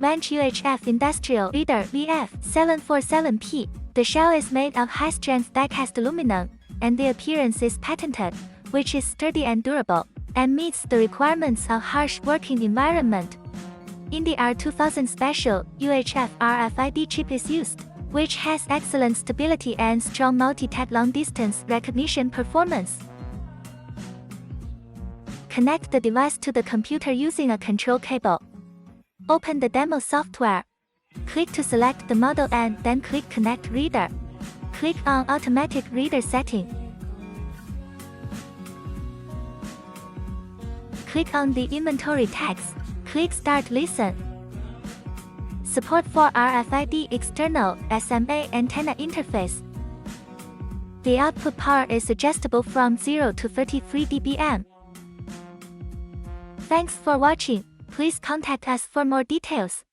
Vanch UHF Industrial Reader VF-747P. The shell is made of high-strength die-cast aluminum, and the appearance is patented, which is sturdy and durable, and meets the requirements of harsh working environment. In the R2000 Special, UHF RFID chip is used, which has excellent stability and strong multi-tag long-distance recognition performance. Connect the device to the computer using a control cable. Open the demo software. Click to select the model and then click Connect Reader. Click on Automatic Reader Setting. Click on the inventory tags. Click Start Listen. Support for RFID external SMA antenna interface. The output power is adjustable from 0 to 33 dBm. Thanks for watching. Please contact us for more details.